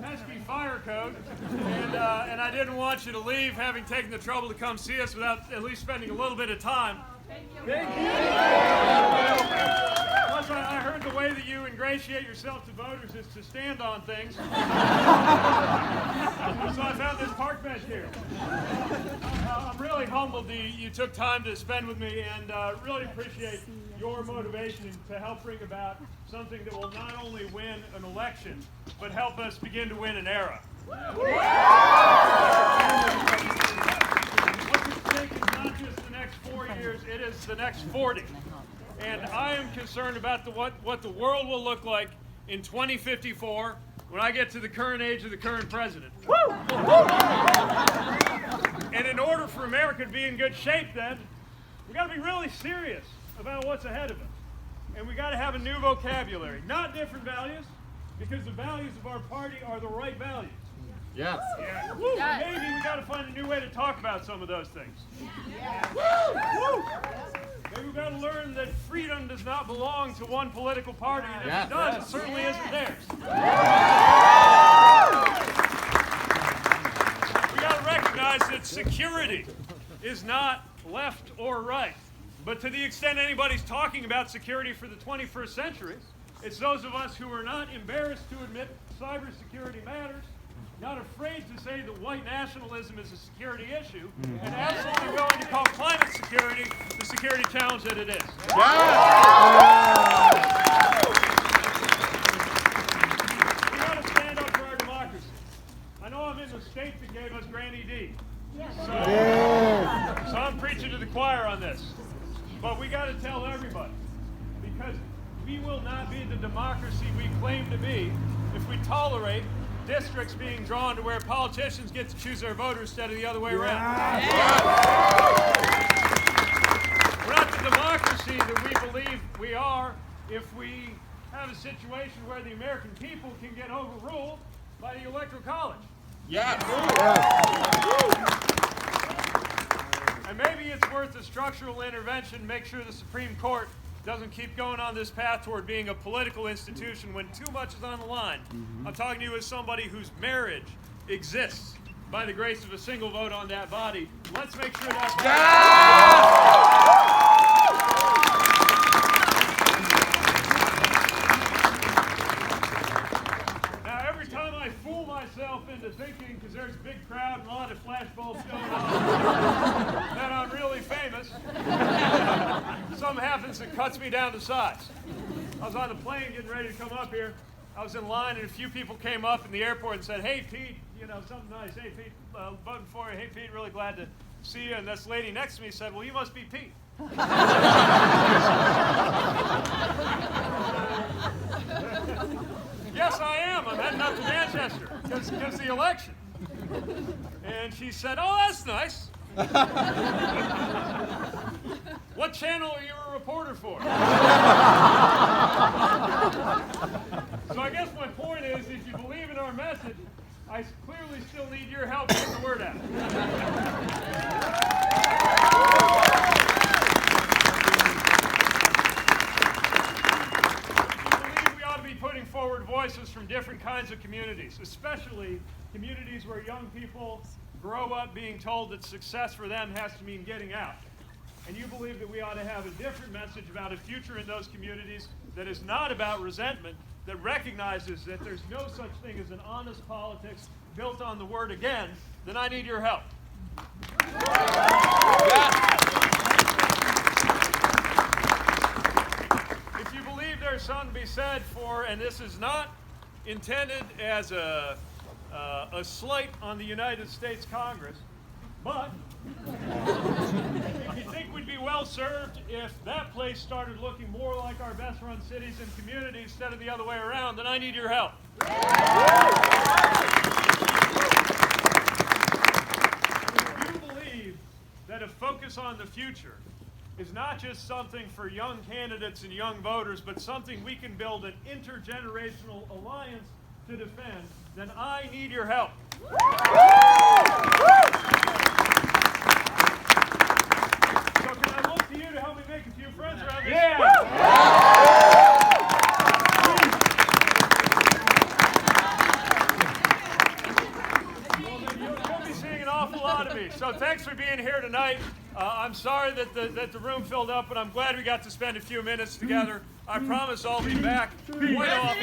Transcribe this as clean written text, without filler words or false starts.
pesky fire code, and I didn't want you to leave having taken the trouble to come see us without at least spending a little bit of time. Thank you. Plus, I heard the way that you ingratiate yourself to voters is to stand on things. So I found this park bench here. I'm really humbled that you took time to spend with me, and really appreciate your motivation to help bring about something that will not only win an election, but help us begin to win an era. What's at stake is not just the next 4 years, it is the next 40. And I am concerned about what the world will look like in 2054 when I get to the current age of the current president. And in order for America to be in good shape then, we got to be really serious about what's ahead of us. And we got to have a new vocabulary, not different values, because the values of our party are the right values. Yes. Yeah. Maybe we got to find a new way to talk about some of those things. Maybe we've got to learn that freedom does not belong to one political party, and if it does, it certainly isn't theirs. We got to recognize that security is not left or right. But to the extent anybody's talking about security for the 21st century, it's those of us who are not embarrassed to admit cybersecurity matters, not afraid to say that white nationalism is a security issue, and absolutely willing to call climate security the security challenge that it is. We got to stand up for our democracy. I know I'm in the state that gave us Granny D. So I'm preaching to the choir on this. But we got to tell everybody, because we will not be the democracy we claim to be if we tolerate districts being drawn to where politicians get to choose their voters instead of the other way around. We're not the democracy that we believe we are if we have a situation where the American people can get overruled by the Electoral College. And maybe it's worth a structural intervention, make sure the Supreme Court doesn't keep going on this path toward being a political institution when too much is on the line. I'm talking to you as somebody whose marriage exists by the grace of a single vote on that body. Let's make sure that's Now, every time I fool myself into thinking, because there's a big crowd and a lot of flashbulbs going on, that I'm really famous, something happens that cuts me down to size. I was on the plane getting ready to come up here. I was in line, and a few people came up in the airport and said, "Hey, Pete, something nice. Hey, Pete, voting for you. Hey, Pete, really glad to see you." And this lady next to me said, "Well, you must be Pete." Yes, I am. I'm heading up to Manchester because the election. And she said, "Oh, that's nice. What channel are you a reporter for?" So I guess my point is, if you believe in our message, I clearly still need your help getting the word out. I believe we ought to be putting forward voices from different kinds of communities, especially communities where young people grow up being told that success for them has to mean getting out. And you believe that we ought to have a different message about a future in those communities that is not about resentment, that recognizes that there's no such thing as an honest politics built on the word again, then I need your help. If you believe there's something to be said for, and this is not intended as a slight on the United States Congress, but if you think we'd be well served if that place started looking more like our best run cities and communities instead of the other way around, then I need your help. If you believe that a focus on the future is not just something for young candidates and young voters, but something we can build an intergenerational alliance to defend, then I need your help. So can I look to you to help me make a few friends around this? on to me. So thanks for being here tonight. I'm sorry that the room filled up, but I'm glad we got to spend a few minutes together. I promise I'll be back. Way off.